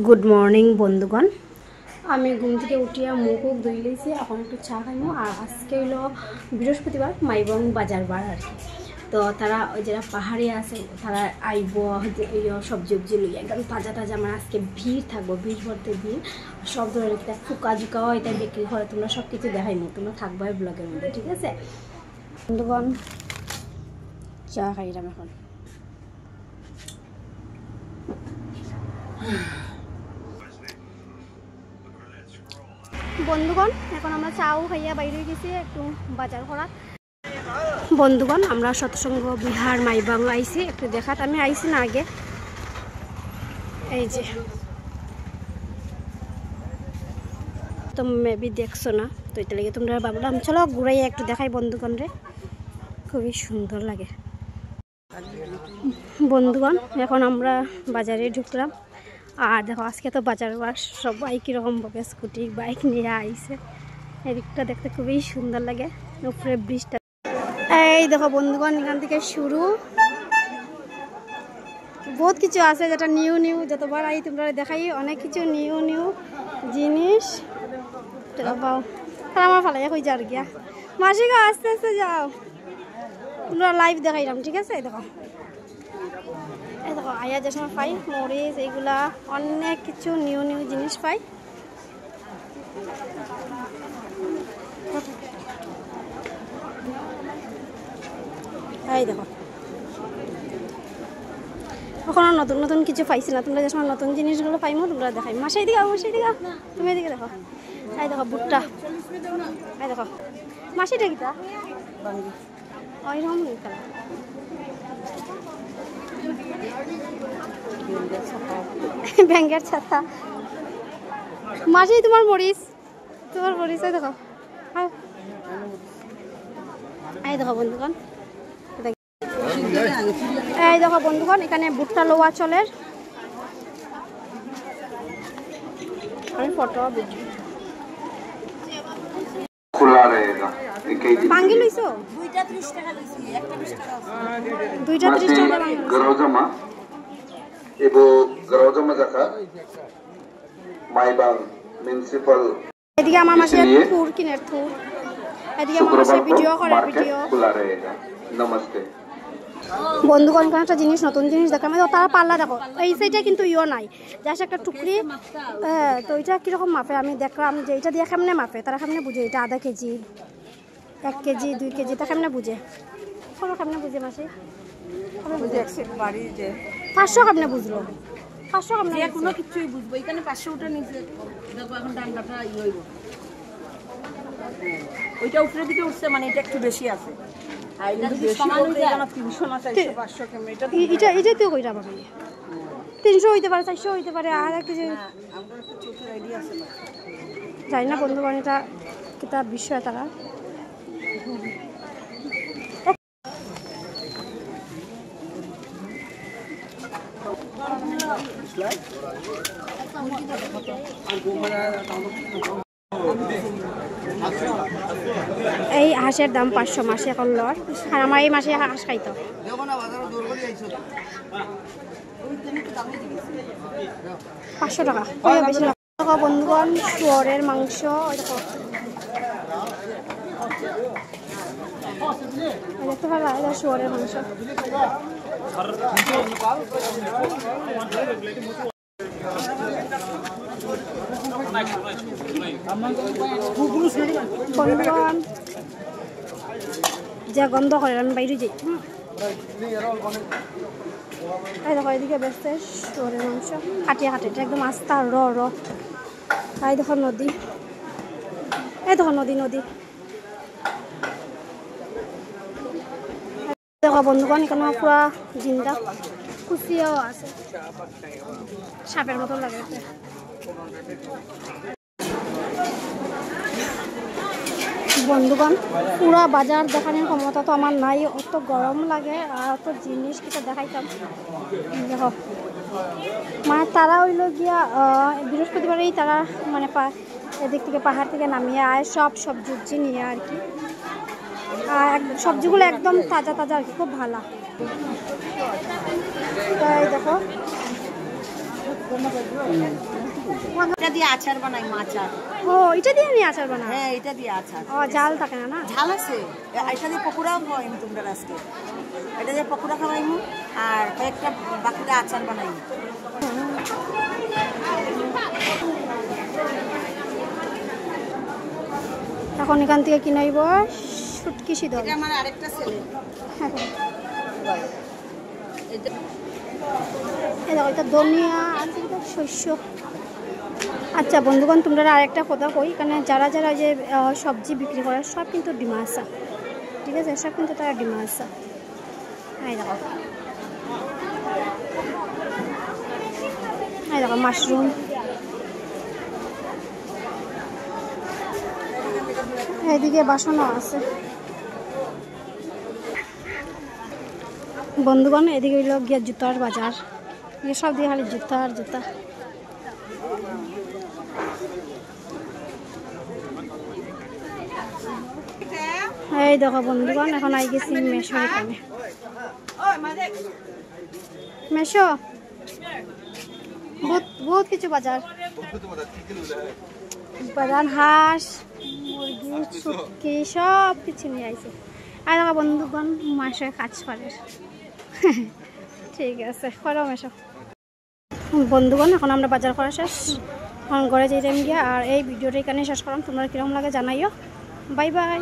Good morning বন্ধুগণ। আমি ঘুম থেকে উঠিয়া মুখ ধুই লইছি, এখন একটু চা খাইমো। আর আজকে হলো বৃহস্পতিবার, মাইবং বাজার বার আর কি। তো তারা ওই যারা পাহাড়ে আছে তারা আইব সবজি উবজি লইয়া একদম তাজা তাজা। মানে আজকে ভিড় থাকবো, ভিড় ভরতে ভিড়। সব ধরনের ফুকা ঝুকাও এটা বিক্রি করে, তোমরা সব কিছু দেখাইমো, তোমরা থাকবা এই ব্লগের মধ্যে, ঠিক আছে বন্ধুগণ? চা খাইলাম এখন। বন্ধুগণ এখন আমরা চাও খাইয়া বাইরে গেছি একটু বাজার করা। বন্ধুগণ আমরা সৎসঙ্গ বিহার মাইবাং আইছি একটু দেখাত। আমি আইছি না আগে, এই যে তো মেবি দেখছো না, তো এটা লেগে তোমরা ভাবলাম চলো ঘুরাইয়া একটু দেখাই বন্ধুগণ রে, খুবই সুন্দর লাগে। বন্ধুগণ এখন আমরা বাজারে ঢুকলাম। আর দেখো আজকে তো বাজার বার, সবাই কীরকমভাবে স্কুটি বাইক নিয়ে আইছে। এদিকটা দেখতে খুবই সুন্দর লাগে, উপরে ব্রিজটা। এই দেখো বন্ধুগণ এখান থেকে শুরু, বহুত কিছু আছে যেটা নিউ নিউ, যতবার আই তোমরা দেখাই অনেক কিছু নিউ নিউ জিনিস। পাও আমার ফালাই হয়ে যার গিয়া মাসিকা আস্তে আস্তে যাও, তোমরা লাইভ দেখাইলাম, ঠিক আছে? দেখো এই দেখো আয়া যে সময় পাই মরিচ এইগুলা অনেক কিছু নিউ নিউ জিনিস পাই। এই দেখো ওখানে নতুন নতুন কিছু পাইছি না, তোমরা যে সময় নতুন জিনিসগুলো পাইমো তোমরা দেখাই। মাসে দিকে মাসে দিকে তুমি এদিকে দেখো। এই দেখো ভুট্টা, এই দেখো মাসিটা কিটা ওইরকম ব্যাঙ্গের ছাতা। মাসি তোমার মরিচ, তোমার মরিচ এই দেখো। এই দেখো বন্ধুগণ, এই দেখো বন্ধুগণ এখানে ভুট্টা লোয়া চলের ফটো ভাঙ্গি লইছো। দুইটা 30 টাকা লইছি, একটা 20 টাকা আছে। দুইটা 30 টাকা ভাঙ্গি গরজমা এবো গরজমা জাকা মাইবাং মিউনিসিপাল। এদিকে আমার মাসে থুর কিনের থুর, এদিকে আমার মাসে ভিডিও করে ভিডিও। নমস্তে বন্ধুগণ, কোন একটা জিনিস নতুন জিনিস দেখলাম, তারা পাল্লা দেখো এই সাইডে কিন্তু ইও নাই, জাস্ট একটা টুকরি। তো এটা কীরকম মাপে আমি দেখলাম যে এটা দিয়ে কেমনে মাপে, তারা কেমনে বুঝে এটা আধা কেজি 1 কেজি 2 কেজি, তা কেমনে বুঝে? কোনো কেমনে বুঝে মাসি? 500 কেমনে বুঝলো? 500 কেমনে কোনো কিছুই বুঝবো? এখানে 500 ওটা নিচে দেখো, এখন ডান্ডাটা ই হইব, ওইটা উপরের দিকে উঠছে, মানে এটা একটু বেশি আছে। এটা তো কইরা পাবে 300 হইতে পারে, 400 হইতে পারে, আর একটা যে যাই না বন্ধু বান, এটা কিতা বিষয় তারা। এই হাঁসের দাম 500 মাসে এখন লর, আর আমার এই মাসে হাঁস খাইতো 500 টাকা, বেশি টাকা। বন্ধুগণ শুয়োরের মাংস দেখতে পারা, এটা শুয়োরের মাংস। বন্ধুগণ যা গন্ধ করে আমি বাইরে যাই। এই দেখো এদিকে বেসছে শুয়োরের মাংস, কাটিয়ে কাটে, এটা একদম আস্তা র র। এই দেখো নদী, এই দেখো নদী নদী। দেখো বন্ধুগণ এখানে পুরা জিন্দা কুচিয়াও আছে, সাপের মতো লাগে। বন্ধুগণ পুরা বাজার দেখানোর ক্ষমতা তো আমার নাই, অত গরম লাগে আর অত জিনিস কিছু দেখাইতাম। দেখো মানে তারা হইল গিয়া বৃহস্পতিবারেই তারা মানে এদিক থেকে পাহাড় থেকে নামিয়ে আয় সব সবজি নিয়ে আর কি। আর সবজিগুলো একদম তাজা তাজা আর কি, খুব ভালো। তাই দেখো এটা দিয়ে আচার বানাই, আচার। ও এটা দিয়ে আমি আচার বানাই? হ্যাঁ, এটা দিয়ে আচার। ও ঝাল থাকে না? না ঝাল আছে। এটা দিয়ে পকোড়াও খাওয়াই তোমরা আজকে। এটা দিয়ে পকোড়া খাওয়াইমু আর কয়েকটা বাকিটা আচার বানাই। এখন এখান থেকে কিনে আইব শুটকি সিদ্ধ। এটা আমার আরেকটা ছেলে। এটা ধনিয়া আর শস্য। আচ্ছা বন্ধুগণ, তোমরা আরেকটা কথা কই, এখানে যারা যারা যে সবজি বিক্রি করে সব কিন্তু ডিমা আসা, ঠিক আছে? সব কিন্তু তারা ডিমা আসা। এই দেখো, এই দেখো মাশরুম, এইদিকে বাসনও আছে। বন্ধুগণ, এদিকে হইল গিয়া জুতার বাজার, সব দিয়ে খালি জুতা আর জুতা। এই দেখো বন্ধুগণ, এখন আই গেছি মেশোর এখানে। মেশো বহুত কিছু বাজার, বাজার হাঁস মুরগি শুটকি সব কিছু নিয়ে আইছে। আর দেখো বন্ধুগণ, মাসে কাজ করে। ঠিক আছে, করো মেশো। বন্ধুগণ, এখন আমরা বাজার করা শেষ, এখন ঘরে যাই টাইম গিয়া। আর এই ভিডিওটা এখানে শেষ করলাম। তোমরা কিরকম লাগে জানাইও। Bye bye.